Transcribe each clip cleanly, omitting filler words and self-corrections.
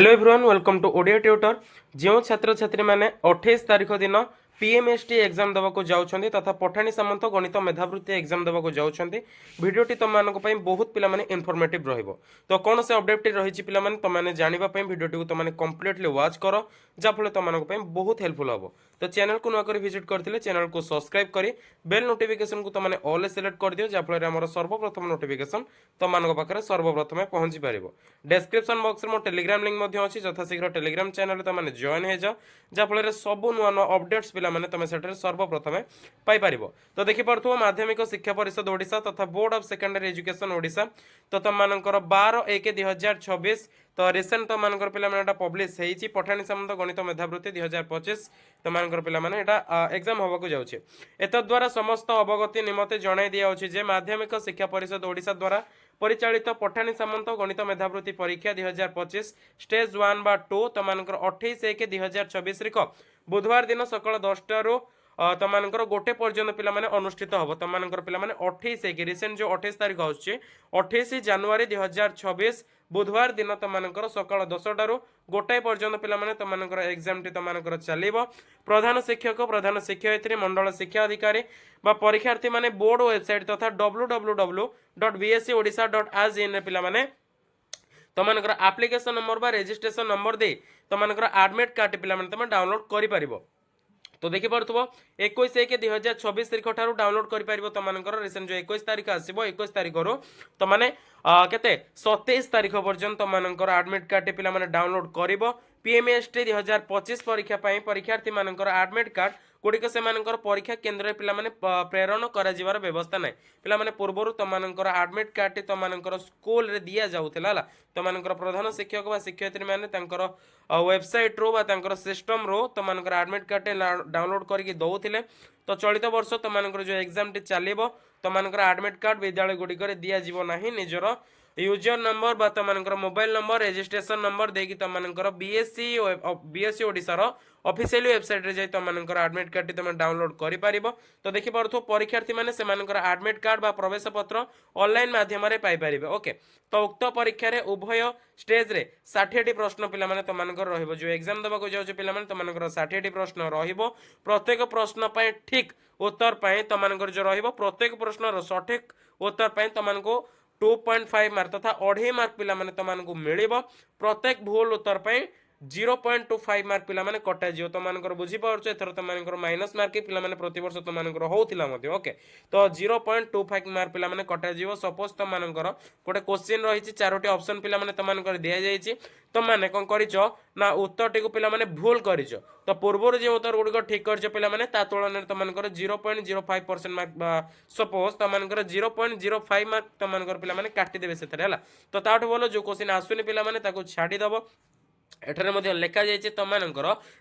Hello everyone welcome to Odia tutor. जो छात्र छात्री मैंने 28 तारीख दिन पीएमएसटी एग्जाम देवाक जाऊँच तथा पठाणी सामंत गणित मेधावृत्ति एग्जाम देवाक जाऊँच भिडियोटी तुम मानी बहुत पिला इनफॉर्मेटिव रहिबो। तो कौन से अपडेट रही पिला तुमने जानापी भिडियोटी तुमने कंप्लीटली वाच कर जहाँफल तुम बहुत हेल्पफुल हम। तो चैनल को नक विजिट करते चैनल को सब्सक्राइब कर बेल नोटिफिकेशन को तुमने ऑल सिलेक्ट कर दियो जहाँफल आम सर्वप्रथम नोटिफिकेशन तुम पाखे सर्वप्रथम पहुंची पार। डेस्क्रिप्शन बॉक्स में टेलीग्राम लिंक अच्छी यथाशीघ्र टेलीग्राम चैनल तुमने जॉइन हो जाओ जहाँफल सब नुआ नुआ अपडेट्स पिला तुम से सर्वप्रथम पाइपर। तो देखिपु माध्यमिक शिक्षा परिषद ओडिशा तथा board of secondary education Odisha तो तुम 12/1/2026 तो रिसेंट तुम पे पब्लिश होती पठाणी सामंत गणित मेधावृत्ति 2025 तुम पे एग्जाम होगा जाऊँचे। एतद्वारा समस्त अवगति निमते जन दिया माध्यमिक शिक्षा परिषद ओडिशा द्वारा परिचालित पठाणी सामंत गणित मेधावृत्ति परीक्षा 2025 स्टेज 1 बा 2 तुम 28/1/2026 बुधवार दिन सकाल 10 रु तुम गोटे पर्यटन पिला अनुष्ठित हम। तुम पे 28 रिसेंट जो 28 तारीख आसूँ 28 जनवरी 2026 बुधवार दिन तुम सकाल 10 रु गोटाए पर्यटन पिला तुम एग्जाम टी तुम चलो। प्रधान शिक्षक प्रधान शिक्षयित्री मंडल शिक्षा अधिकारी परीक्षार्थी माने बोर्ड वेबसाइट तथा www.bscodisha.in पिला तुम एप्लिकेशन नंबर बा रजिस्ट्रेशन नंबर दे तुम एडमिट कार्ड पिला तुम डाउनलोड कर। तो देखिपु 21/1/2026 तारीख ठार डाउनलोड कर तुम रिसेंट जो 21 तारीख आसो 21 तारीख रू तुमने केते 27 तारीख पर्यटन तुम एडमिट कार्ड पिला डाउनलोड कर। पीएमएसटी 2025 परीक्षा परीक्षार्थी मानकर एडमिट कार्ड गुड़िक से परीक्षा केन्द्र पिला प्रेरण कर व्यवस्था ना पिला पूर्वर तुम एडमिट कार्ड तुम स्कूल रे दिया जाऊला तुम प्रधान शिक्षक व शिक्षयित्री मैंने वेबसाइट रू सिस्टम रू तुम एडमिट कार्ड डाउनलोड करके दौले। तो चलित वर्ष तुम जो एग्जाम टी चलो तुम एडमिट कार्ड विद्यालय गुड़िक दिज्व ना निजर यूजर नंबर बा तुम मोबाइल नंबर रजिस्ट्रेशन नंबर देकी तुम बीएससी ओडिशार ऑफिशियल वेबसाइट रे जाई तुम एडमिट कार्ड तुम डाउनलोड कर पारिबो। तो देखि पारथो परीक्षार्थी माने से एडमिट कार्ड बा प्रवेश पत्र ऑनलाइन माध्यम रे पाई पारिबे। ओके तो उक्त परीक्षा रे उभय स्टेज रे 60टी प्रश्न पिला माने तुम रहिबो जो एग्जाम देबा को जाउछ पिला माने तुम 60टी प्रश्न रहिबो। प्रत्येक प्रश्न पय ठीक उत्तर पय तुम जो रहिबो प्रत्येक प्रश्न रो सठिक उत्तर पय तुमको 2.5 मार्क तथा 2.5 मार्क पिला माने तुमको मिलिबो। प्रत्येक भूल उत्तर पय 0.25 मार्क पिला माने कटा जियो तुम बुझी पारछ एथर तुम माइनस मार्क पिला माने प्रति वर्ष तुम होउथिला मध्ये। ओके तो 0.25 मार्क पिला माने कटा जियो। सपोज तुम गोटे क्वेश्चन रही 4टी ऑप्शन पिला माने तुम दिया जायछि तुम माने कोन करिचो ना उत्तर टी को पिला माने भूल करिचो तो पूर्व जो उत्तर गुड़िक ठीक करिचो पिला माने ता तुलन तुम 0.05% मार्क सपोज तुम 0.05 मार्क तुम पिला माने काटी देबे सेथरे हला। तो ताठो बोलो जो क्वेश्चन आसुनी पिला माने ताको छाडी दबो एठारे लिखा जाइए तुम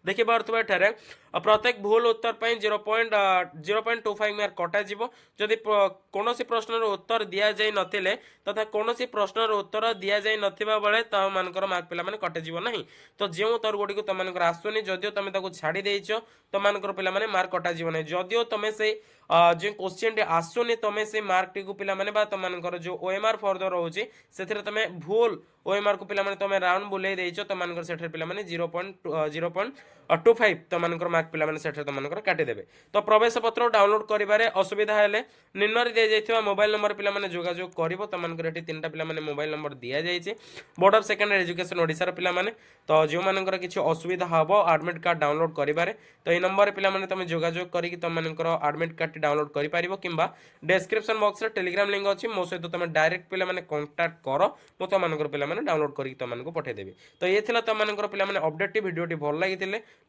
देखी पार्थ्य एठारे प्रत्येक भूल उत्तर 0.25 मार्क कटा जदि कौन प्रश्न उत्तर दि जाई नथिले तथा कौन प्रश्न उत्तर दि जाई नथिबा बेले तुम मार्क पिला माने कटे ना। तो जो उत्तर गुड़ी तुम आसुनी जदियो तुम छाड़ी देछ तुम पिला माने मार्क कटा ना जदियो तुम से जो क्वेश्चन टी आसुनी तुम से मार्क टी को पिला माने बा तुम जो ओएमआर फर्दर रोचे से तुम भूल ओएमआर को पिला माने तुम राउंड बुले देछ तुम पिला माने 0.25 तुम मार्क पिला माने तुम काटी देबे। तो प्रवेश पत्र डाउनलोड करिबारे असुविधा हेले निम्न दि जाइथिबा मोबाइल नंबर पिला माने जोगाजोग करिवो तुम तीनटा पिला माने मोबाइल नंबर दिया जाइछि board of secondary education Odisha रो पिला माने। तो जो मानकर किछि असुविधा हबो एडमिट कार्ड डाउनलोड करिबारे तो ए नंबर पिला माने तुम जोगाजोग करिकि तुम एडमिट कार्ड डाउनलोड करि पारिबो किंबा डिस्क्रिप्शन बॉक्स रे टेलीग्राम लिंक अछि मो सहित तुम डायरेक्ट पिला माने कांटेक्ट करो मो तुम पिला माने डाउनलोड करिकि तुमको पठे देबी। तो ये थिला तुम पिला माने अपडेट वीडियो भल लगी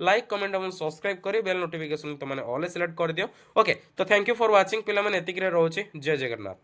लाइक कमेंट और सब्सक्राइब करी बेल नोटिफिकेशन तुमने ऑल सिलेक्ट कर दियो। ओके तो थैंक यू फॉर वाचिंग पिला माने एतिक रे रहउछि। जय जगन्नाथ।